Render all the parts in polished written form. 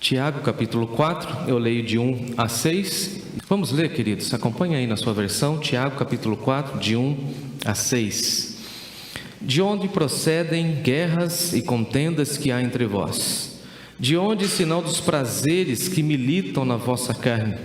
Tiago, capítulo 4, eu leio de 1 a 6. Vamos ler, queridos, acompanha aí na sua versão, Tiago, capítulo 4, de 1 a 6. De onde procedem guerras e contendas que há entre vós? De onde, senão dos prazeres que militam na vossa carne?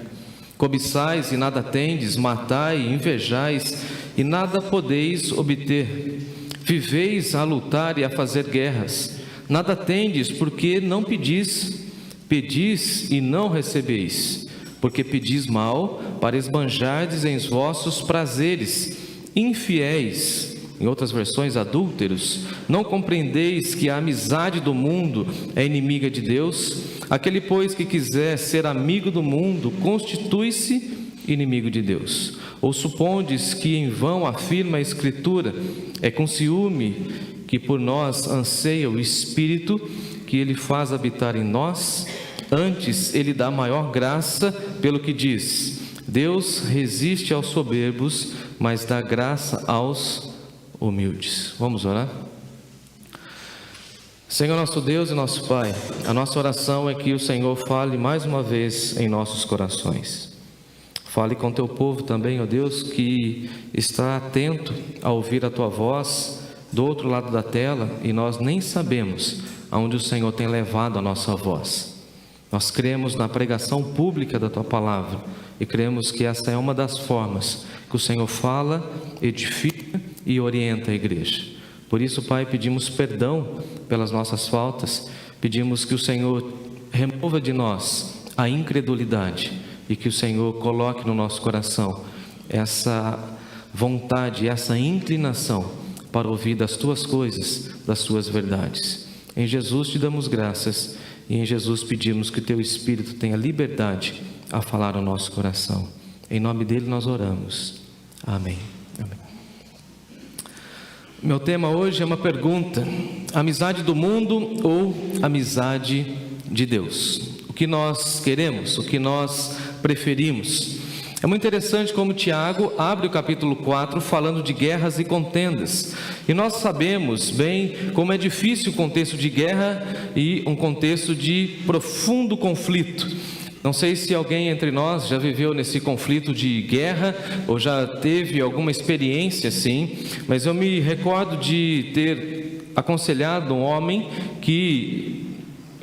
Cobiçais e nada tendes, matai e invejais e nada podeis obter. Viveis a lutar e a fazer guerras. Nada tendes, porque não pedis. Pedis e não recebeis, porque pedis mal, para esbanjardes em vossos prazeres. Infiéis, em outras versões, adúlteros, não compreendeis que a amizade do mundo é inimiga de Deus? Aquele, pois, que quiser ser amigo do mundo, constitui-se inimigo de Deus. Ou supondes que em vão afirma a Escritura, é com ciúme que por nós anseia o Espírito, que Ele faz habitar em nós? Antes, Ele dá maior graça, pelo que diz: Deus resiste aos soberbos, mas dá graça aos humildes. Vamos orar? Senhor nosso Deus e nosso Pai, a nossa oração é que o Senhor fale mais uma vez em nossos corações. Fale com teu povo também, ó Deus, que está atento a ouvir a tua voz do outro lado da tela, e nós nem sabemos aonde o Senhor tem levado a nossa voz. Nós cremos na pregação pública da tua palavra e cremos que essa é uma das formas que o Senhor fala, edifica e orienta a igreja. Por isso, Pai, pedimos perdão pelas nossas faltas, pedimos que o Senhor remova de nós a incredulidade e que o Senhor coloque no nosso coração essa vontade, essa inclinação para ouvir das tuas coisas, das tuas verdades. Em Jesus te damos graças e em Jesus pedimos que teu Espírito tenha liberdade a falar ao nosso coração. Em nome dele nós oramos. Amém. Amém. Meu tema hoje é uma pergunta: amizade do mundo ou amizade de Deus? O que nós queremos, o que nós preferimos? É muito interessante como Tiago abre o capítulo 4 falando de guerras e contendas. E nós sabemos bem como é difícil o contexto de guerra e um contexto de profundo conflito. Não sei se alguém entre nós já viveu nesse conflito de guerra ou já teve alguma experiência assim, mas eu me recordo de ter aconselhado um homem que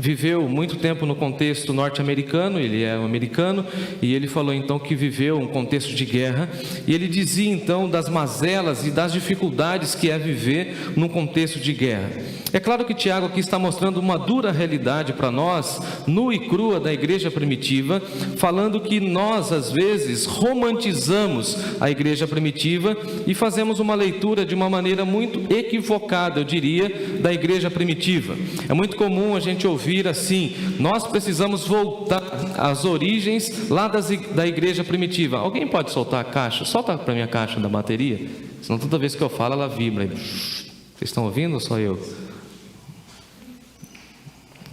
viveu muito tempo no contexto norte-americano, ele é um americano, e ele falou então que viveu um contexto de guerra, e ele dizia então das mazelas e das dificuldades que é viver num contexto de guerra. É claro que Tiago aqui está mostrando uma dura realidade para nós, nua e crua da igreja primitiva, falando que nós às vezes romantizamos a igreja primitiva e fazemos uma leitura de uma maneira muito equivocada, eu diria, da igreja primitiva. É muito comum a gente ouvir assim: nós precisamos voltar às origens lá da igreja primitiva. Alguém pode soltar a caixa? Solta para mim a caixa da bateria, senão toda vez que eu falo ela vibra. Vocês estão ouvindo ou só eu?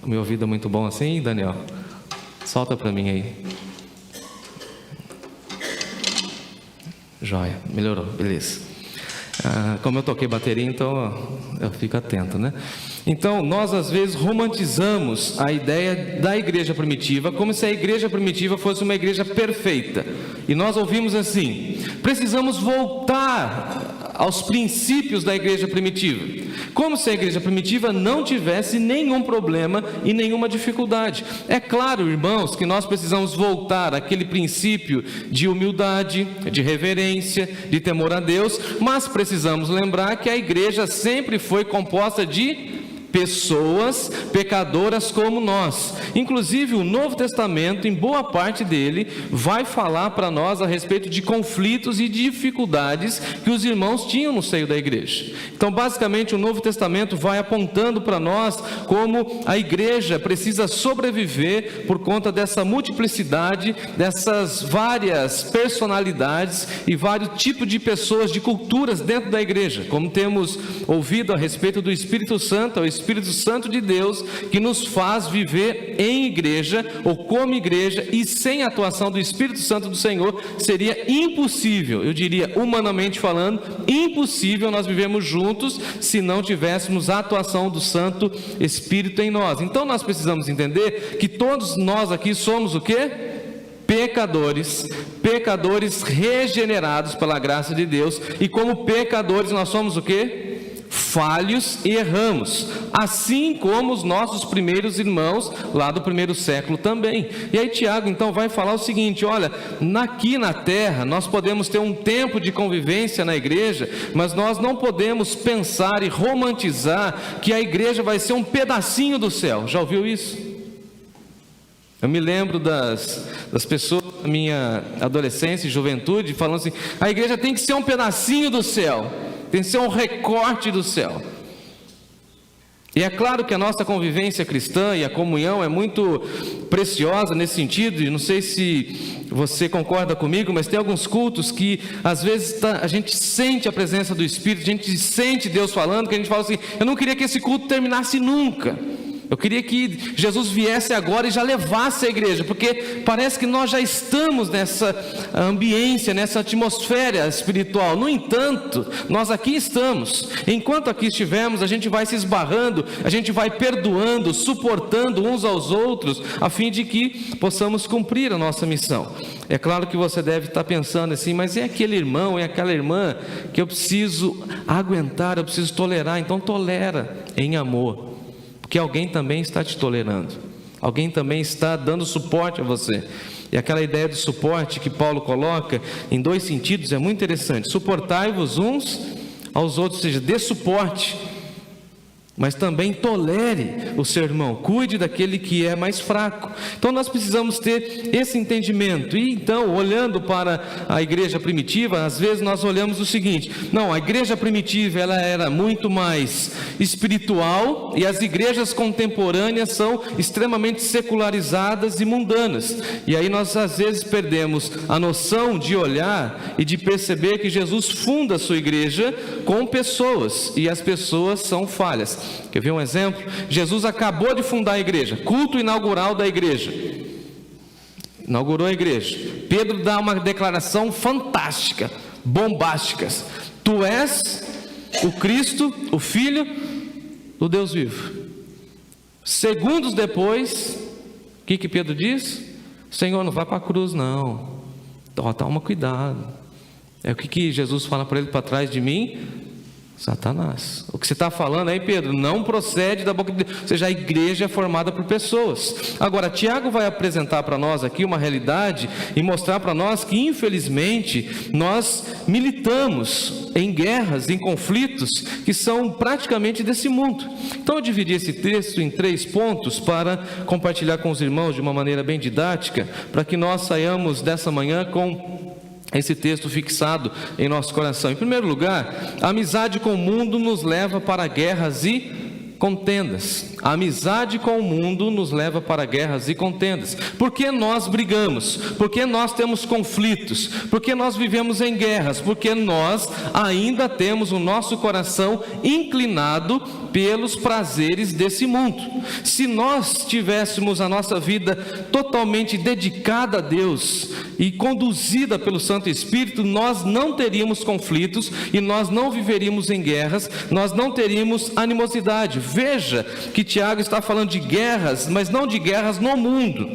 O meu ouvido é muito bom assim, Daniel? Solta para mim aí. Joia, melhorou, beleza. Como eu toquei bateria, então eu fico atento, né? Então, nós às vezes romantizamos a ideia da igreja primitiva como se a igreja primitiva fosse uma igreja perfeita. E nós ouvimos assim: precisamos voltar aos princípios da igreja primitiva, como se a igreja primitiva não tivesse nenhum problema e nenhuma dificuldade. É claro, irmãos, que nós precisamos voltar àquele princípio de humildade, de reverência, de temor a Deus, mas precisamos lembrar que a igreja sempre foi composta de pessoas pecadoras como nós. Inclusive o Novo Testamento, em boa parte dele, vai falar para nós a respeito de conflitos e dificuldades que os irmãos tinham no seio da igreja. Então basicamente o Novo Testamento vai apontando para nós como a igreja precisa sobreviver por conta dessa multiplicidade, dessas várias personalidades e vários tipos de pessoas, de culturas dentro da igreja. Como temos ouvido a respeito do Espírito Santo, o Espírito Espírito Santo de Deus que nos faz viver em igreja ou como igreja, e sem a atuação do Espírito Santo do Senhor seria impossível, eu diria humanamente falando, impossível nós vivermos juntos se não tivéssemos a atuação do Santo Espírito em nós. Então nós precisamos entender que todos nós aqui somos o quê? Pecadores regenerados pela graça de Deus, e como pecadores nós somos o quê? Falhos e erramos, assim como os nossos primeiros irmãos lá do primeiro século também. E aí Tiago então vai falar o seguinte: olha, aqui na terra nós podemos ter um tempo de convivência na igreja, mas nós não podemos pensar e romantizar que a igreja vai ser um pedacinho do céu. Já ouviu isso? Eu me lembro das pessoas da minha adolescência e juventude falando assim: a igreja tem que ser um pedacinho do céu, tem que ser um recorte do céu. E é claro que a nossa convivência cristã e a comunhão é muito preciosa nesse sentido, e não sei se você concorda comigo, mas tem alguns cultos que às vezes a gente sente a presença do Espírito, a gente sente Deus falando, que a gente fala assim: eu não queria que esse culto terminasse nunca. Eu queria que Jesus viesse agora e já levasse a igreja, porque parece que nós já estamos nessa ambiência, nessa atmosfera espiritual. No entanto, nós aqui estamos. Enquanto aqui estivermos, a gente vai se esbarrando, a gente vai perdoando, suportando uns aos outros, a fim de que possamos cumprir a nossa missão. É claro que você deve estar pensando assim: mas é aquele irmão, é aquela irmã que eu preciso aguentar, eu preciso tolerar. Então tolera em amor, porque alguém também está te tolerando, alguém também está dando suporte a você. E aquela ideia do suporte que Paulo coloca em dois sentidos é muito interessante: suportai-vos uns aos outros, ou seja, dê suporte, mas também tolere o seu irmão, cuide daquele que é mais fraco. Então nós precisamos ter esse entendimento. E então, olhando para a igreja primitiva, às vezes nós olhamos o seguinte: não, a igreja primitiva ela era muito mais espiritual, e as igrejas contemporâneas são extremamente secularizadas e mundanas. E aí nós às vezes perdemos a noção de olhar e de perceber que Jesus funda a sua igreja com pessoas, e as pessoas são falhas. Quer ver um exemplo? Jesus acabou de fundar a igreja, culto inaugural da igreja, inaugurou a igreja. Pedro dá uma declaração fantástica, bombástica: tu és o Cristo, o Filho do Deus vivo. Segundos depois, o que Pedro diz? Senhor, não vai para a cruz não, toma cuidado. É o que Jesus fala para ele: para trás de mim, Satanás. O que você está falando aí, Pedro, não procede da boca de Deus. Ou seja, a igreja é formada por pessoas. Agora, Tiago vai apresentar para nós aqui uma realidade e mostrar para nós que, infelizmente, nós militamos em guerras, em conflitos que são praticamente desse mundo. Então eu dividi esse texto em 3 pontos para compartilhar com os irmãos de uma maneira bem didática, para que nós saiamos dessa manhã com esse texto fixado em nosso coração. Em primeiro lugar, a amizade com o mundo nos leva para guerras e contendas. A amizade com o mundo nos leva para guerras e contendas. Por que nós brigamos? Por que nós temos conflitos? Por que nós vivemos em guerras? Porque nós ainda temos o nosso coração inclinado pelos prazeres desse mundo. Se nós tivéssemos a nossa vida totalmente dedicada a Deus e conduzida pelo Santo Espírito, nós não teríamos conflitos e nós não viveríamos em guerras, nós não teríamos animosidade. Veja que Tiago está falando de guerras, mas não de guerras no mundo,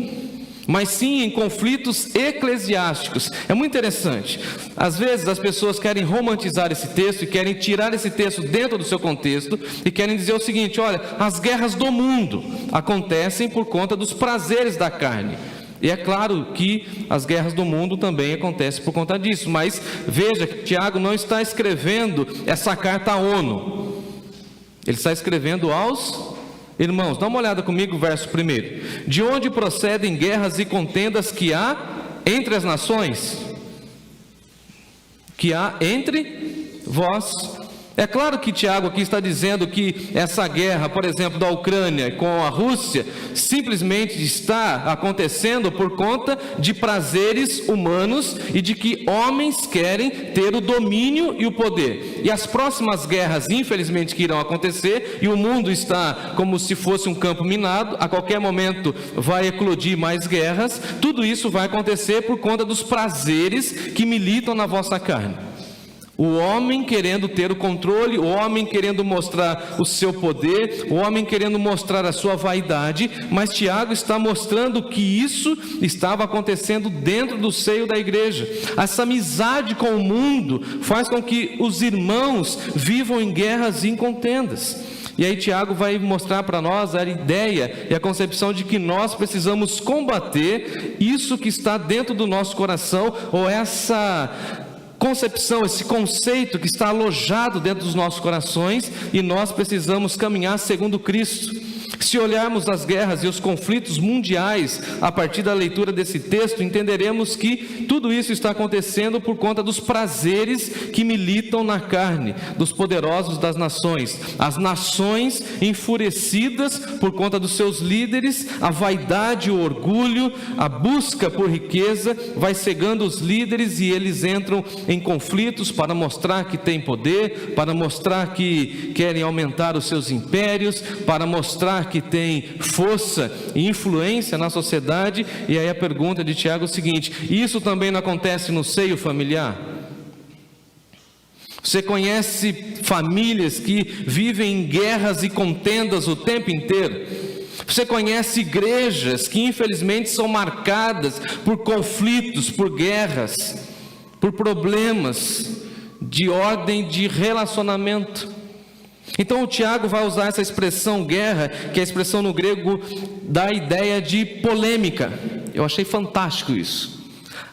mas sim em conflitos eclesiásticos. É muito interessante. Às vezes as pessoas querem romantizar esse texto e querem tirar esse texto dentro do seu contexto e querem dizer o seguinte: olha, as guerras do mundo acontecem por conta dos prazeres da carne. E é claro que as guerras do mundo também acontecem por conta disso, mas veja que Tiago não está escrevendo essa carta à ONU. Ele está escrevendo aos irmãos. Dá uma olhada comigo, verso 1. De onde procedem guerras e contendas que há entre as nações? Que há entre vós. É claro que Tiago aqui está dizendo que essa guerra, por exemplo, da Ucrânia com a Rússia, simplesmente está acontecendo por conta de prazeres humanos e de que homens querem ter o domínio e o poder. E as próximas guerras, infelizmente, que irão acontecer, e o mundo está como se fosse um campo minado, a qualquer momento vai eclodir mais guerras, tudo isso vai acontecer por conta dos prazeres que militam na vossa carne. O homem querendo ter o controle, o homem querendo mostrar o seu poder, o homem querendo mostrar a sua vaidade, mas Tiago está mostrando que isso estava acontecendo dentro do seio da igreja. Essa amizade com o mundo faz com que os irmãos vivam em guerras e em contendas. E aí Tiago vai mostrar para nós a ideia e a concepção de que nós precisamos combater isso que está dentro do nosso coração, ou essa concepção, esse conceito que está alojado dentro dos nossos corações, e nós precisamos caminhar segundo Cristo. Se olharmos as guerras e os conflitos mundiais a partir da leitura desse texto, entenderemos que tudo isso está acontecendo por conta dos prazeres que militam na carne dos poderosos das nações. As nações enfurecidas por conta dos seus líderes, a vaidade, o orgulho, a busca por riqueza vai cegando os líderes, e eles entram em conflitos para mostrar que têm poder, para mostrar que querem aumentar os seus impérios, para mostrar que tem força e influência na sociedade. E aí a pergunta de Tiago é o seguinte: isso também não acontece no seio familiar? Você conhece famílias que vivem em guerras e contendas o tempo inteiro? Você conhece igrejas que infelizmente são marcadas por conflitos, por guerras, por problemas de ordem de relacionamento? Então o Tiago vai usar essa expressão guerra, que é a expressão no grego da ideia de polêmica. Eu achei fantástico isso.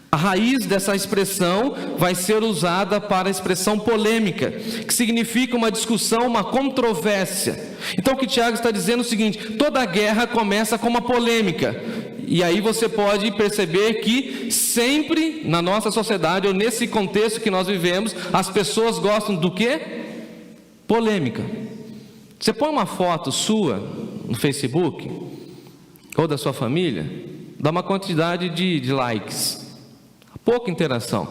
A raiz dessa expressão vai ser usada para a expressão polêmica, que significa uma discussão, uma controvérsia. Então o que Tiago está dizendo é o seguinte: toda guerra começa com uma polêmica. E aí você pode perceber que sempre na nossa sociedade, ou nesse contexto que nós vivemos, as pessoas gostam do quê? Polêmica. Você põe uma foto sua no Facebook, ou da sua família, dá uma quantidade de likes, pouca interação.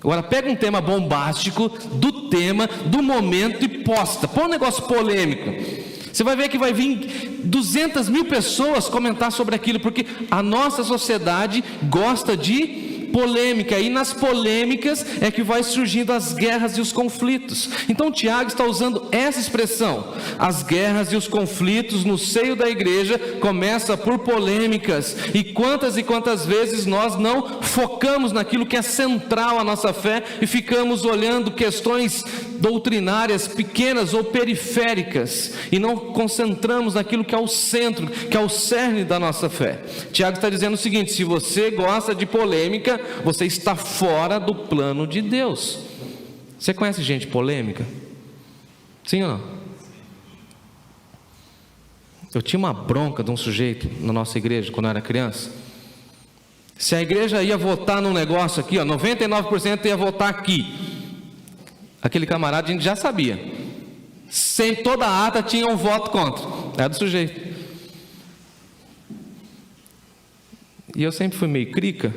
Agora pega um tema bombástico, do tema, do momento, e posta, põe um negócio polêmico. Você vai ver que vai vir 200 mil pessoas comentar sobre aquilo, porque a nossa sociedade gosta de polêmica, e nas polêmicas é que vai surgindo as guerras e os conflitos. Então Tiago está usando essa expressão: as guerras e os conflitos no seio da igreja começam por polêmicas. E quantas vezes nós não focamos naquilo que é central à nossa fé e ficamos olhando questões doutrinárias pequenas ou periféricas, e não concentramos naquilo que é o centro, que é o cerne da nossa fé. Tiago está dizendo o seguinte: se você gosta de polêmica, você está fora do plano de Deus. Você conhece gente polêmica? Sim ou não? Eu tinha uma bronca de um sujeito na nossa igreja quando eu era criança. Se a igreja ia votar num negócio aqui, 99% ia votar aqui. Aquele camarada a gente já sabia. Sem toda a ata tinha um voto contra. Era do sujeito. E eu sempre fui meio crica.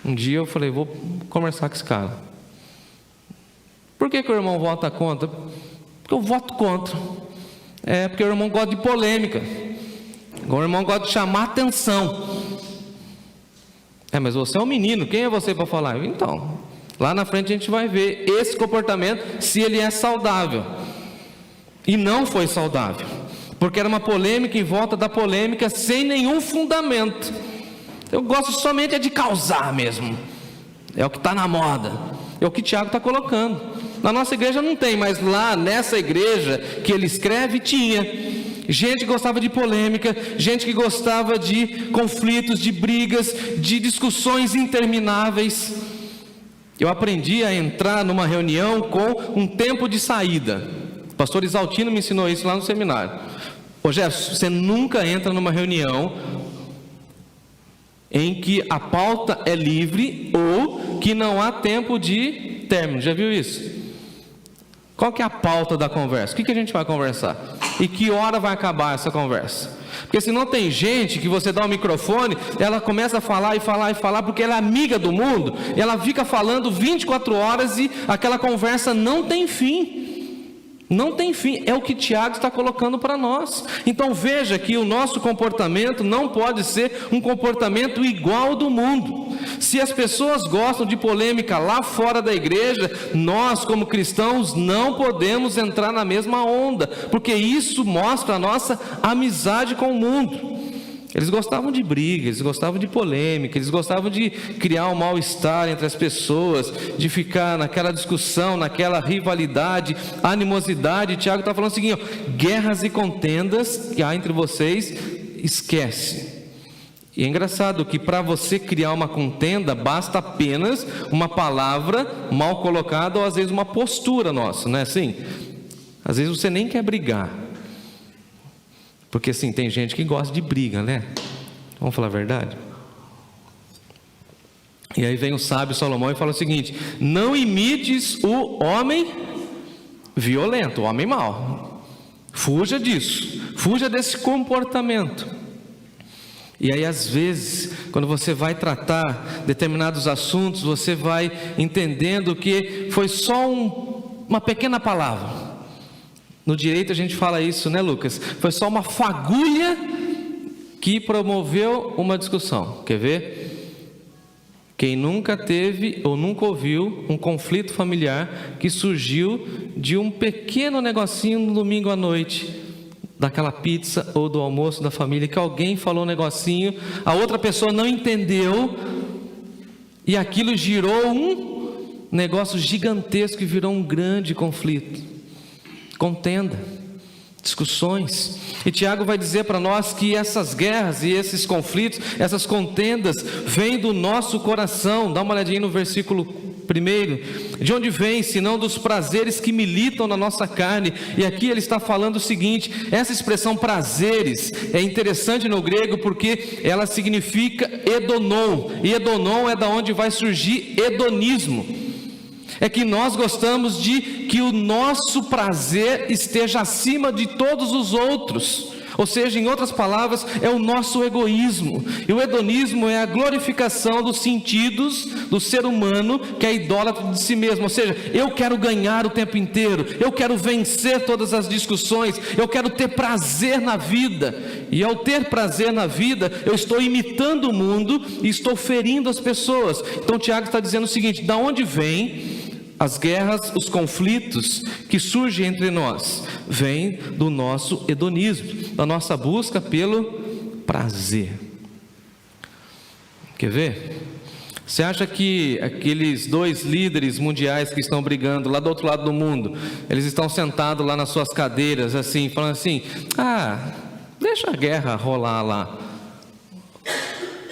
Um dia eu falei: vou conversar com esse cara. Por que o irmão vota contra? Porque eu voto contra. Porque o irmão gosta de polêmica. O irmão gosta de chamar atenção. Mas você é um menino, quem é você para falar? Então, lá na frente a gente vai ver esse comportamento, se ele é saudável. E não foi saudável, porque era uma polêmica em volta da polêmica, sem nenhum fundamento. Eu gosto somente de causar mesmo. É o que está na moda. É o que Tiago está colocando. Na nossa igreja não tem, mas lá nessa igreja que ele escreve tinha. Gente que gostava de polêmica, gente que gostava de conflitos, de brigas, de discussões intermináveis. Eu aprendi a entrar numa reunião com um tempo de saída. O pastor Isaltino me ensinou isso lá no seminário. Ô Jefferson, você nunca entra numa reunião em que a pauta é livre ou que não há tempo de término. Já viu isso? Qual que é a pauta da conversa? O que a gente vai conversar? E que hora vai acabar essa conversa? Porque se não tem gente que você dá o microfone, ela começa a falar e falar e falar, porque ela é amiga do mundo, ela fica falando 24 horas e aquela conversa não tem fim. Não tem fim, é o que Tiago está colocando para nós. Então veja que o nosso comportamento não pode ser um comportamento igual ao do mundo. Se as pessoas gostam de polêmica lá fora da igreja, nós como cristãos não podemos entrar na mesma onda, porque isso mostra a nossa amizade com o mundo. Eles gostavam de briga, eles gostavam de polêmica, eles gostavam de criar um mal-estar entre as pessoas, de ficar naquela discussão, naquela rivalidade, animosidade. Tiago está falando o seguinte, ó, guerras e contendas que há entre vocês, esquece. E é engraçado que para você criar uma contenda, basta apenas uma palavra mal colocada, ou às vezes uma postura nossa, não é assim? Às vezes você nem quer brigar. Porque assim, tem gente que gosta de briga, né? Vamos falar a verdade? E aí vem o sábio Salomão e fala o seguinte: não imites o homem violento, o homem mau. Fuja disso, fuja desse comportamento. E aí às vezes, quando você vai tratar determinados assuntos, você vai entendendo que foi só uma pequena palavra. No direito a gente fala isso, né, Lucas? Foi só uma fagulha que promoveu uma discussão. Quer ver? Quem nunca teve ou nunca ouviu um conflito familiar que surgiu de um pequeno negocinho no domingo à noite, daquela pizza ou do almoço da família, que alguém falou um negocinho, a outra pessoa não entendeu, e aquilo girou um negócio gigantesco que virou um grande conflito. Contenda, discussões. E Tiago vai dizer para nós que essas guerras e esses conflitos, essas contendas, vêm do nosso coração. Dá uma olhadinha no versículo 1. De onde vem, senão dos prazeres que militam na nossa carne? E aqui ele está falando o seguinte: essa expressão prazeres é interessante no grego porque ela significa edonon. E edonon é da onde vai surgir hedonismo. É que nós gostamos de que o nosso prazer esteja acima de todos os outros. Ou seja, em outras palavras, é o nosso egoísmo. E o hedonismo é a glorificação dos sentidos do ser humano que é idólatra de si mesmo. Ou seja, eu quero ganhar o tempo inteiro, eu quero vencer todas as discussões, eu quero ter prazer na vida. E ao ter prazer na vida, eu estou imitando o mundo e estou ferindo as pessoas. Então Tiago está dizendo o seguinte: da onde vem as guerras, os conflitos que surgem entre nós? Vem do nosso hedonismo, da nossa busca pelo prazer. Quer ver? Você acha que aqueles 2 líderes mundiais que estão brigando lá do outro lado do mundo, eles estão sentados lá nas suas cadeiras assim, falando assim: deixa a guerra rolar lá?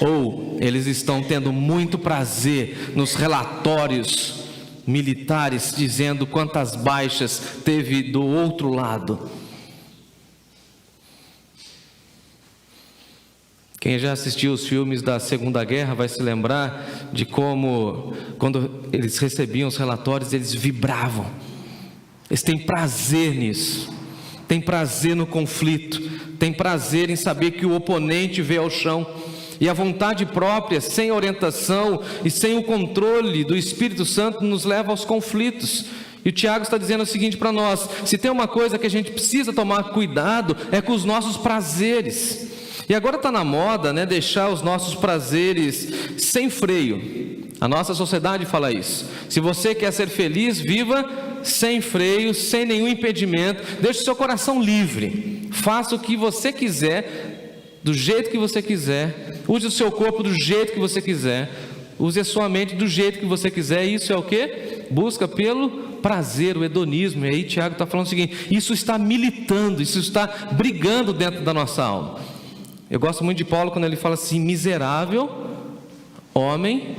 Ou eles estão tendo muito prazer nos relatórios militares, dizendo quantas baixas teve do outro lado? Quem já assistiu os filmes da Segunda Guerra vai se lembrar de como, quando eles recebiam os relatórios, eles vibravam. Eles têm prazer nisso, têm prazer no conflito, têm prazer em saber que o oponente veio ao chão. E a vontade própria, sem orientação e sem o controle do Espírito Santo, nos leva aos conflitos. E o Tiago está dizendo o seguinte para nós: se tem uma coisa que a gente precisa tomar cuidado, é com os nossos prazeres. E agora está na moda, né, deixar os nossos prazeres sem freio. A nossa sociedade fala isso. Se você quer ser feliz, viva sem freio, sem nenhum impedimento. Deixe o seu coração livre. Faça o que você quiser, do jeito que você quiser. Use o seu corpo do jeito que você quiser. Use a sua mente do jeito que você quiser. Isso é o quê? Busca pelo prazer, o hedonismo. E aí Tiago está falando o seguinte: isso está militando, isso está brigando dentro da nossa alma. Eu gosto muito de Paulo quando ele fala assim: miserável homem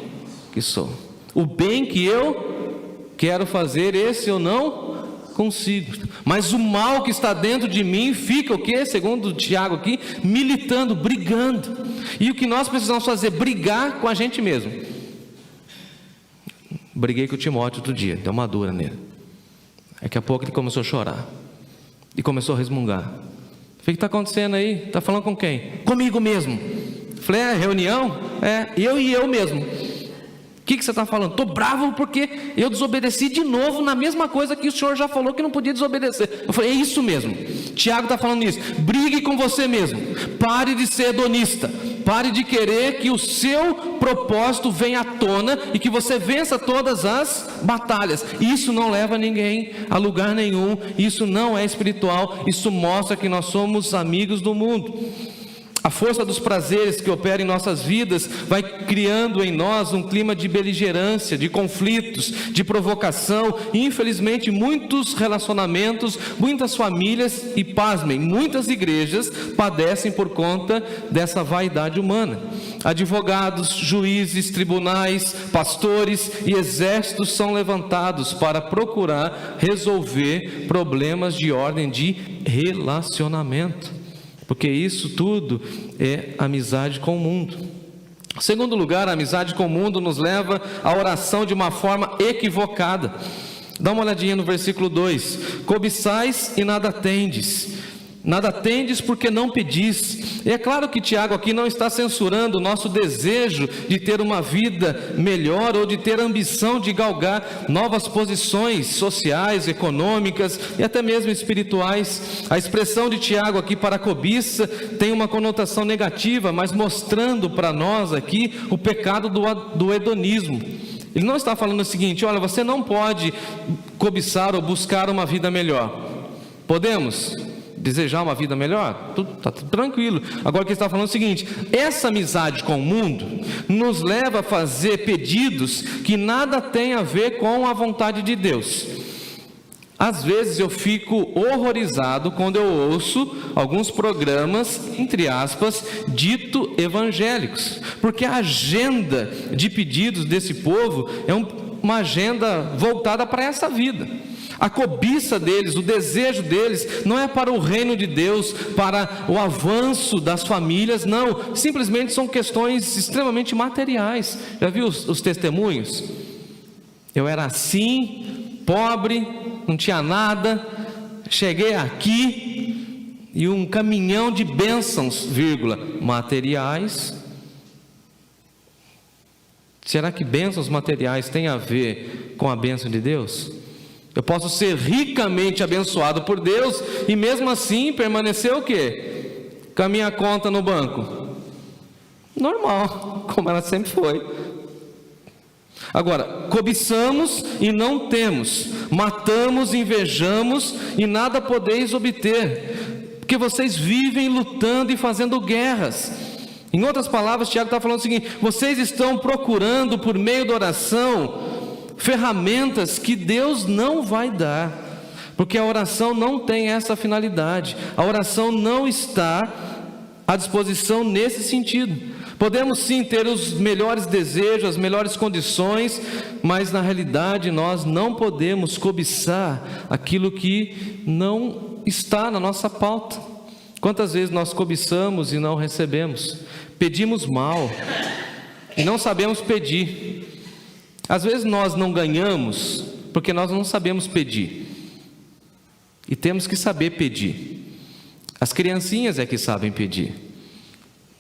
que sou, o bem que eu quero fazer, esse eu não consigo, mas o mal que está dentro de mim fica o quê? Segundo Tiago aqui, militando, brigando. E o que nós precisamos fazer? Brigar com a gente mesmo. Briguei com o Timóteo outro dia, deu uma dura nele. Daqui a pouco ele começou a chorar e começou a resmungar. Falei, o que está acontecendo aí? Está falando com quem? Comigo mesmo. Falei, reunião? Eu e eu mesmo. O que você está falando? Estou bravo porque eu desobedeci de novo na mesma coisa que o senhor já falou que não podia desobedecer. Eu falei, é isso mesmo. Tiago está falando isso. Brigue com você mesmo. Pare de ser hedonista. Pare de querer que o seu propósito venha à tona e que você vença todas as batalhas. Isso não leva ninguém a lugar nenhum. Isso não é espiritual. Isso mostra que nós somos amigos do mundo. A força dos prazeres que opera em nossas vidas vai criando em nós um clima de beligerância, de conflitos, de provocação. E infelizmente muitos relacionamentos, muitas famílias e, pasmem, muitas igrejas padecem por conta dessa vaidade humana. Advogados, juízes, tribunais, pastores e exércitos são levantados para procurar resolver problemas de ordem de relacionamento. Porque isso tudo é amizade com o mundo. Em segundo lugar, a amizade com o mundo nos leva à oração de uma forma equivocada. Dá uma olhadinha no versículo 2. Cobiçais e nada tendes. Nada tendes porque não pedis. E é claro que Tiago aqui não está censurando o nosso desejo de ter uma vida melhor ou de ter ambição de galgar novas posições sociais, econômicas e até mesmo espirituais. A expressão de Tiago aqui para a cobiça tem uma conotação negativa, mas mostrando para nós aqui o pecado do hedonismo. Ele não está falando o seguinte: olha, você não pode cobiçar ou buscar uma vida melhor. Podemos desejar uma vida melhor? Está tudo tranquilo. Agora o que ele está falando é o seguinte: essa amizade com o mundo nos leva a fazer pedidos que nada tem a ver com a vontade de Deus. Às vezes eu fico horrorizado quando eu ouço alguns programas, entre aspas, dito evangélicos, porque a agenda de pedidos desse povo é uma agenda voltada para essa vida. A cobiça deles, o desejo deles não é para o reino de Deus, para o avanço das famílias, não, simplesmente são questões extremamente materiais. Já viu os testemunhos? Eu era assim, pobre, não tinha nada, cheguei aqui e um caminhão de bênçãos, materiais. Será que bênçãos materiais têm a ver com a bênção de Deus? Eu posso ser ricamente abençoado por Deus e mesmo assim permanecer o quê? Com a minha conta no banco normal, como ela sempre foi. Agora, cobiçamos e não temos, matamos, invejamos e nada podeis obter, porque vocês vivem lutando e fazendo guerras. Em outras palavras, Tiago está falando o seguinte: vocês estão procurando por meio da oração ferramentas que Deus não vai dar, porque a oração não tem essa finalidade. A oração não está à disposição nesse sentido. Podemos sim ter os melhores desejos, as melhores condições, mas na realidade nós não podemos cobiçar aquilo que não está na nossa pauta. Quantas vezes nós cobiçamos e não recebemos? Pedimos mal e não sabemos pedir. Às vezes nós não ganhamos porque nós não sabemos pedir, e temos que saber pedir. As criancinhas é que sabem pedir.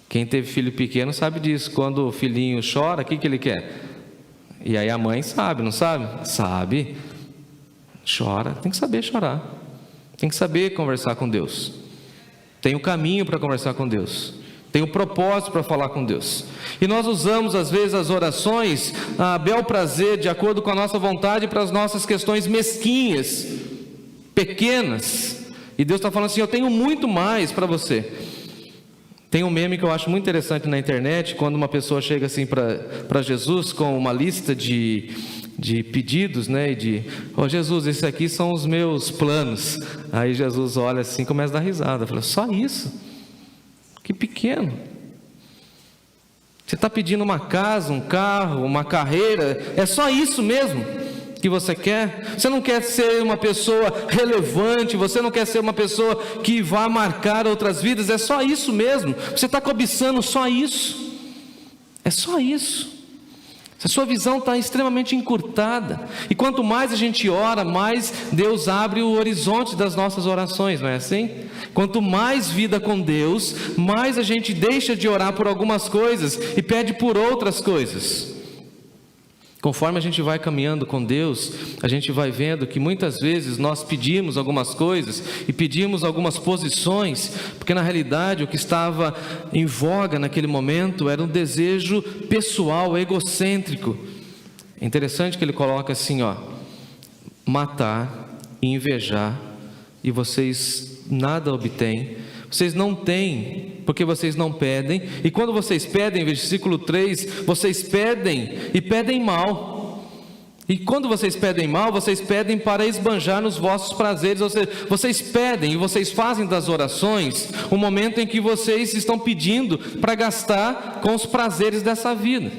Quem teve filho pequeno sabe disso. Quando o filhinho chora, o que ele quer? E aí a mãe sabe, não sabe? Sabe. Chora, tem que saber chorar, tem que saber conversar com Deus, tem o caminho para conversar com Deus, tem um propósito para falar com Deus. E nós usamos às vezes as orações a bel prazer, de acordo com a nossa vontade, para as nossas questões mesquinhas, pequenas. E Deus está falando assim: eu tenho muito mais para você. Tem um meme que eu acho muito interessante na internet, quando uma pessoa chega assim para Jesus com uma lista de pedidos, né? E Jesus, esses aqui são os meus planos. Aí Jesus olha assim e começa a dar risada, fala: só isso? Que pequeno. Você está pedindo uma casa, um carro, uma carreira, é só isso mesmo que você quer? Você não quer ser uma pessoa relevante, você não quer ser uma pessoa que vá marcar outras vidas, é só isso mesmo? Você está cobiçando só isso? É só isso? A sua visão está extremamente encurtada. E quanto mais a gente ora, mais Deus abre o horizonte das nossas orações, não é assim? Quanto mais vida com Deus, mais a gente deixa de orar por algumas coisas e pede por outras coisas. Conforme a gente vai caminhando com Deus, a gente vai vendo que muitas vezes nós pedimos algumas coisas e pedimos algumas posições, porque na realidade o que estava em voga naquele momento era um desejo pessoal, egocêntrico. É interessante que ele coloca assim, matar e invejar, e vocês nada obtêm. Vocês não têm, porque vocês não pedem. E quando vocês pedem, versículo 3, vocês pedem e pedem mal. E quando vocês pedem mal, vocês pedem para esbanjar nos vossos prazeres. Ou seja, vocês pedem e vocês fazem das orações o momento em que vocês estão pedindo para gastar com os prazeres dessa vida.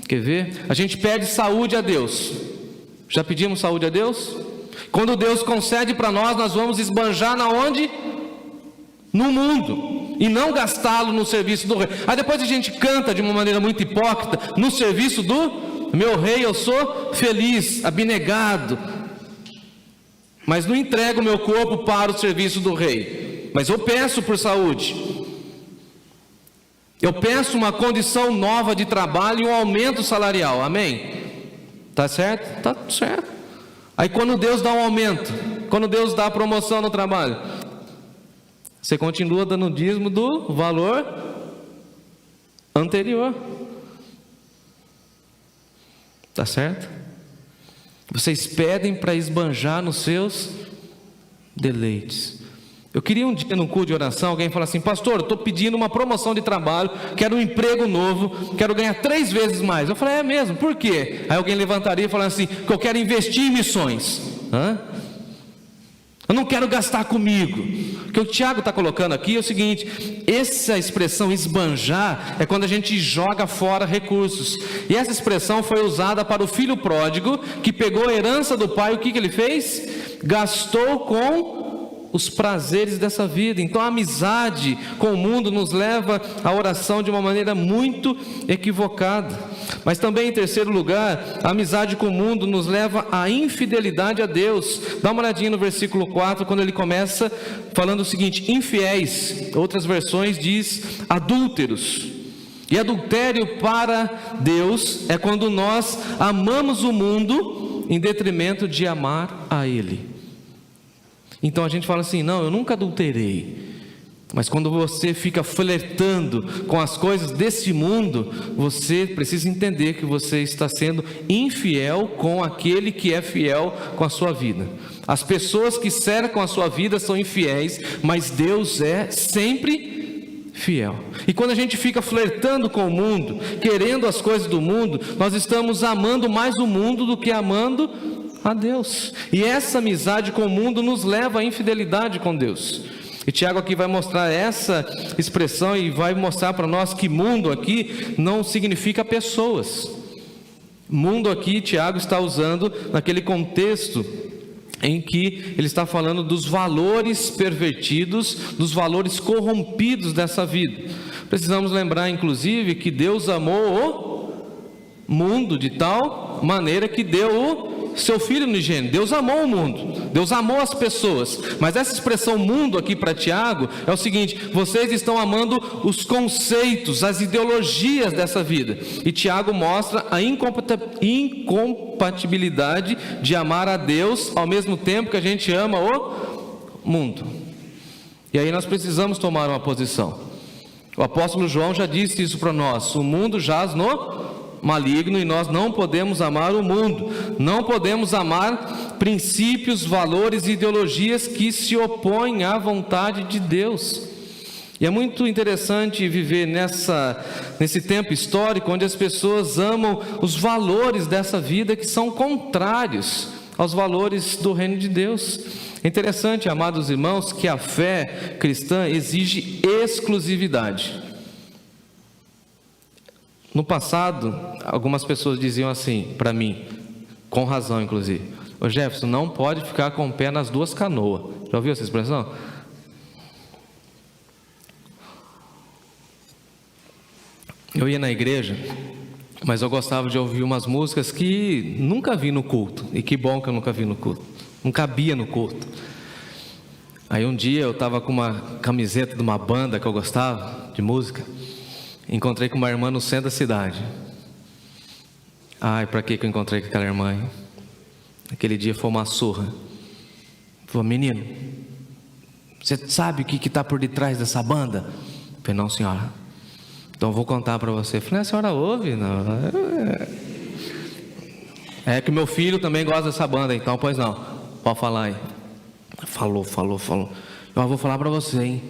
Quer ver? A gente pede saúde a Deus. Já pedimos saúde a Deus? Quando Deus concede para nós, nós vamos esbanjar na onde? No mundo, e não gastá-lo no serviço do rei. Aí depois a gente canta de uma maneira muito hipócrita: no serviço do meu rei eu sou feliz, abnegado, mas não entrego o meu corpo para o serviço do rei. Mas eu peço por saúde, eu peço uma condição nova de trabalho e um aumento salarial, amém? Tá certo? Tá certo. Aí quando Deus dá um aumento, quando Deus dá promoção no trabalho, você continua dando dízimo do valor anterior. Tá certo? Vocês pedem para esbanjar nos seus deleites. Eu queria um dia num culto de oração, alguém falar assim: pastor, eu estou pedindo uma promoção de trabalho, quero um emprego novo, quero ganhar 3 vezes mais. Eu falei: é mesmo? Por quê? Aí alguém levantaria e falaria assim: que eu quero investir em missões. Eu não quero gastar comigo. O que o Tiago está colocando aqui é o seguinte: essa expressão esbanjar é quando a gente joga fora recursos. E essa expressão foi usada para o filho pródigo, que pegou a herança do pai. O que ele fez? Gastou com os prazeres dessa vida. Então a amizade com o mundo nos leva à oração de uma maneira muito equivocada. Mas também, em terceiro lugar, a amizade com o mundo nos leva à infidelidade a Deus. Dá uma olhadinha no versículo 4, quando ele começa falando o seguinte: infiéis. Outras versões diz adúlteros. E adultério para Deus é quando nós amamos o mundo em detrimento de amar a Ele. Então a gente fala assim: não, eu nunca adulterei. Mas quando você fica flertando com as coisas desse mundo, você precisa entender que você está sendo infiel com aquele que é fiel com a sua vida. As pessoas que cercam a sua vida são infiéis, mas Deus é sempre fiel. E quando a gente fica flertando com o mundo, querendo as coisas do mundo, nós estamos amando mais o mundo do que amando a Deus. E essa amizade com o mundo nos leva à infidelidade com Deus. E Tiago aqui vai mostrar essa expressão e vai mostrar para nós que mundo aqui não significa pessoas. Mundo aqui Tiago está usando naquele contexto em que ele está falando dos valores pervertidos, dos valores corrompidos dessa vida. Precisamos lembrar inclusive que Deus amou o mundo de tal maneira que deu o seu Filho unigênito. Deus amou o mundo, Deus amou as pessoas. Mas essa expressão mundo aqui para Tiago é o seguinte: vocês estão amando os conceitos, as ideologias dessa vida. E Tiago mostra a incompatibilidade de amar a Deus ao mesmo tempo que a gente ama o mundo. E aí nós precisamos tomar uma posição. O apóstolo João já disse isso para nós: o mundo jaz no maligno, e nós não podemos amar o mundo, não podemos amar princípios, valores e ideologias que se opõem à vontade de Deus. E é muito interessante viver nesse tempo histórico onde as pessoas amam os valores dessa vida que são contrários aos valores do reino de Deus. É interessante, amados irmãos, que a fé cristã exige exclusividade. No passado, algumas pessoas diziam assim para mim, com razão inclusive: ô Jefferson, não pode ficar com o pé nas duas canoas. Já ouviu essa expressão? Eu ia na igreja mas eu gostava de ouvir umas músicas que nunca vi no culto, e que bom que eu nunca vi no culto, não cabia no culto. Aí um dia eu estava com uma camiseta de uma banda que eu gostava de música, encontrei com uma irmã no centro da cidade. Ai, para que eu encontrei com aquela irmã, hein? Aquele dia foi uma surra. Falou: menino, você sabe o que está por detrás dessa banda? Eu falei: não, senhora. Então eu vou contar para você. Eu falei: a senhora ouve? Não. É que meu filho também gosta dessa banda, então pois não. Pode falar aí. Falou. Eu vou falar para você, hein?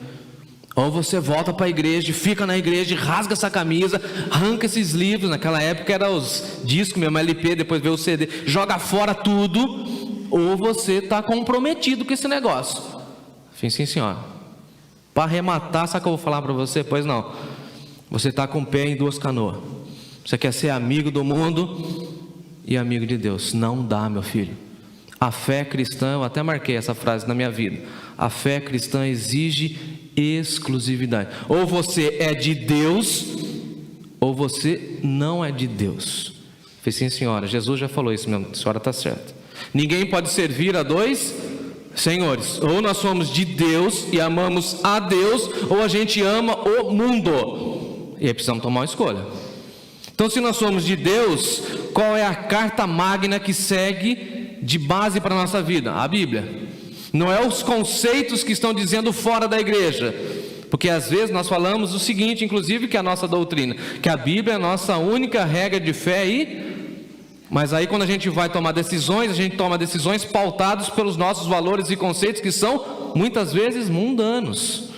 Ou você volta para a igreja, fica na igreja, rasga essa camisa, arranca esses livros. Naquela época era os discos mesmo, LP, depois veio o CD. Joga fora tudo. Ou você está comprometido com esse negócio. Sim, senhora. Para arrematar, sabe o que eu vou falar para você? Pois não. Você está com o pé em duas canoas. Você quer ser amigo do mundo e amigo de Deus. Não dá, meu filho. A fé cristã, eu até marquei essa frase na minha vida. A fé cristã exige exclusividade. Ou você é de Deus, ou você não é de Deus. Falei: sim, senhora. Jesus já falou isso mesmo. A senhora está certa. Ninguém pode servir a dois senhores. Ou nós somos de Deus e amamos a Deus, ou a gente ama o mundo. E aí precisamos tomar uma escolha. Então, se nós somos de Deus, qual é a carta magna que segue de base para a nossa vida? A Bíblia. Não é os conceitos que estão dizendo fora da igreja. Porque às vezes nós falamos o seguinte, inclusive, que é a nossa doutrina, que a Bíblia é a nossa única regra de fé mas aí quando a gente vai tomar decisões, a gente toma decisões pautadas pelos nossos valores e conceitos que são muitas vezes mundanos.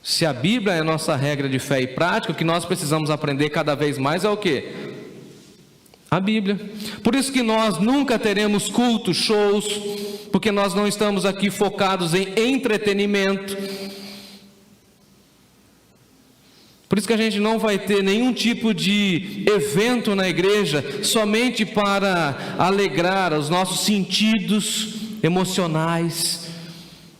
Se a Bíblia é a nossa regra de fé e prática, o que nós precisamos aprender cada vez mais é o quê? A Bíblia. Por isso que nós nunca teremos cultos, shows, porque nós não estamos aqui focados em entretenimento. Por isso que a gente não vai ter nenhum tipo de evento na igreja somente para alegrar os nossos sentidos emocionais,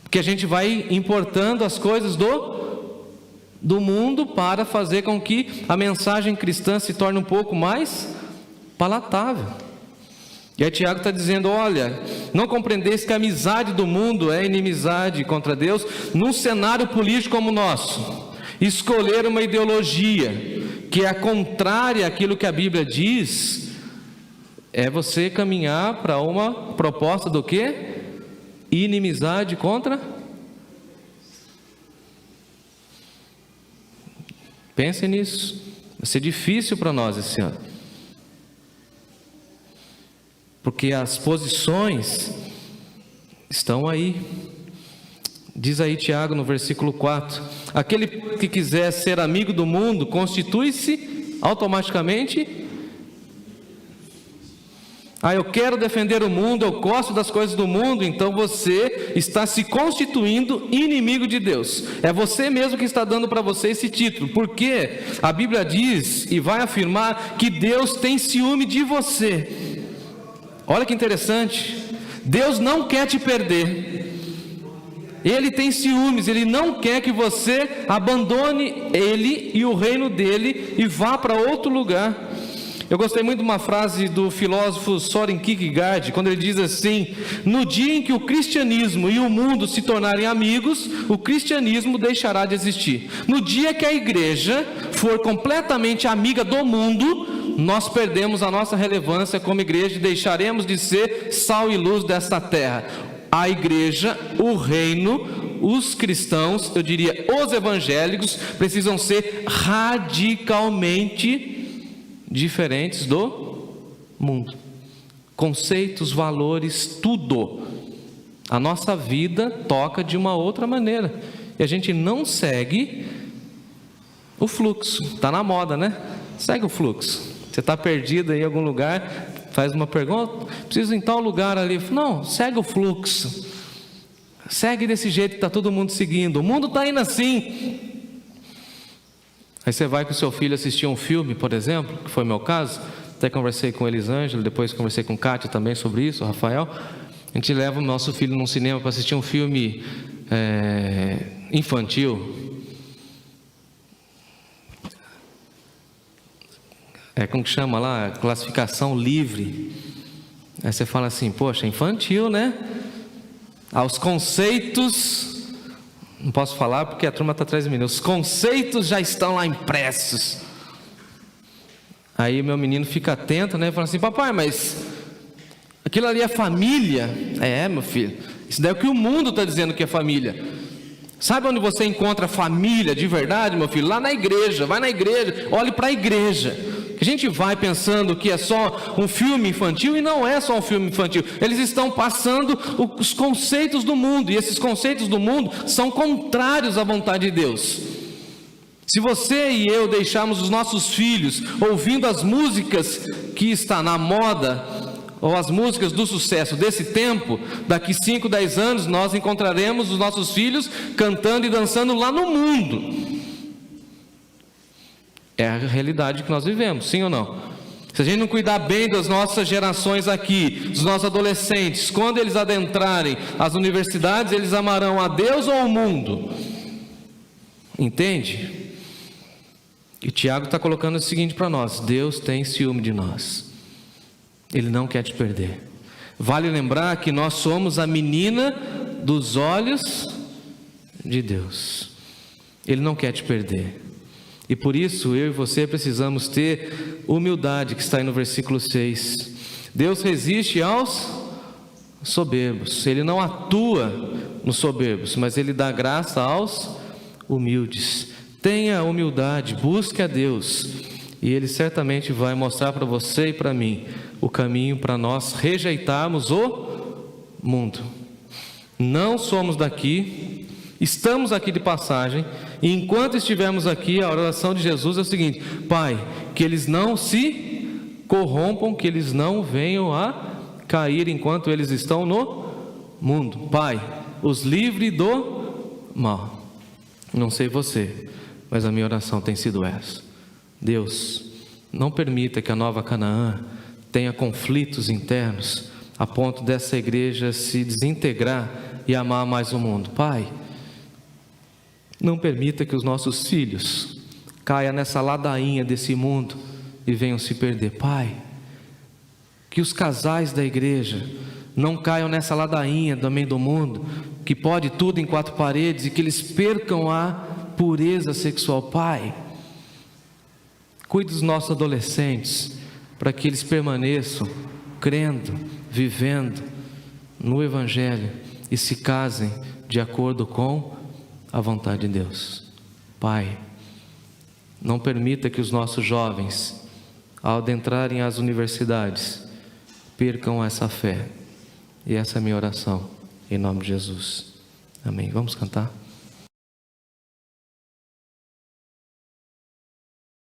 porque a gente vai importando as coisas do mundo para fazer com que a mensagem cristã se torne um pouco mais palatável. E aí Tiago está dizendo: olha, não compreendeis que a amizade do mundo é inimizade contra Deus. Num cenário político como o nosso, escolher uma ideologia que é contrária àquilo que a Bíblia diz, é você caminhar para uma proposta do quê? Inimizade contra? Pensem nisso. Vai ser difícil para nós esse ano, porque as posições estão aí. Diz aí Tiago no versículo 4: aquele que quiser ser amigo do mundo, constitui-se automaticamente. Eu quero defender o mundo, eu gosto das coisas do mundo. Então você está se constituindo inimigo de Deus. É você mesmo que está dando para você esse título, porque a Bíblia diz e vai afirmar que Deus tem ciúme de você. Olha que interessante. Deus não quer te perder. Ele tem ciúmes, Ele não quer que você abandone Ele e o reino dEle e vá para outro lugar. Eu gostei muito de uma frase do filósofo Soren Kierkegaard, quando ele diz assim: no dia em que o cristianismo e o mundo se tornarem amigos, o cristianismo deixará de existir. No dia que a igreja for completamente amiga do mundo, nós perdemos a nossa relevância como igreja e deixaremos de ser sal e luz desta terra. A igreja, o reino, os cristãos, eu diria os evangélicos, precisam ser radicalmente diferentes do mundo. Conceitos, valores, tudo. A nossa vida toca de uma outra maneira. E a gente não segue o fluxo. Está na moda, né? Segue o fluxo. Você está perdido aí em algum lugar, faz uma pergunta: preciso ir em tal lugar ali. Não, segue o fluxo. Segue desse jeito que está todo mundo seguindo. O mundo está indo assim. Aí você vai com o seu filho assistir um filme, por exemplo, que foi o meu caso. Até conversei com Elisângela, depois conversei com Kátia também sobre isso, o Rafael. A gente leva o nosso filho num cinema para assistir um filme infantil. como que chama lá? Classificação livre. Aí você fala assim, poxa, infantil, né? Os conceitos, não posso falar porque a turma está atrás de mim, os conceitos já estão lá impressos. Aí meu menino fica atento, né? Fala assim, papai, mas aquilo ali é família? Meu filho, isso daí é o que o mundo está dizendo que é família. Sabe onde você encontra família de verdade, meu filho? Lá na igreja. Vai na igreja, olhe para a igreja. A gente vai pensando que é só um filme infantil, e não é só um filme infantil. Eles estão passando os conceitos do mundo, e esses conceitos do mundo são contrários à vontade de Deus. Se você e eu deixarmos os nossos filhos ouvindo as músicas que está na moda, ou as músicas do sucesso desse tempo, daqui 5, 10 anos nós encontraremos os nossos filhos cantando e dançando lá no mundo. É a realidade que nós vivemos, sim ou não? Se a gente não cuidar bem das nossas gerações aqui, dos nossos adolescentes, quando eles adentrarem as universidades, eles amarão a Deus ou o mundo? Entende? E Tiago está colocando o seguinte para nós: Deus tem ciúme de nós. Ele não quer te perder. Vale lembrar que nós somos a menina dos olhos de Deus. Ele não quer te perder. E por isso eu e você precisamos ter humildade, que está aí no versículo 6. Deus resiste aos soberbos. Ele não atua nos soberbos, mas Ele dá graça aos humildes. Tenha humildade, busque a Deus, e Ele certamente vai mostrar para você e para mim o caminho para nós rejeitarmos o mundo. Não somos daqui, estamos aqui de passagem, e enquanto estivermos aqui, a oração de Jesus é o seguinte: Pai, que eles não se corrompam, que eles não venham a cair enquanto eles estão no mundo. Pai, os livre do mal. Não sei você, mas a minha oração tem sido essa: Deus, não permita que a Nova Canaã tenha conflitos internos a ponto dessa igreja se desintegrar e amar mais o mundo. Pai, não permita que os nossos filhos caiam nessa ladainha desse mundo e venham se perder. Pai, que os casais da igreja não caiam nessa ladainha também do mundo, que pode tudo em 4 paredes, e que eles percam a pureza sexual. Pai, cuide dos nossos adolescentes, para que eles permaneçam crendo, vivendo no Evangelho e se casem de acordo com a vontade de Deus. Pai, não permita que os nossos jovens, ao adentrarem as universidades, percam essa fé. E essa é a minha oração, em nome de Jesus. Amém. Vamos cantar?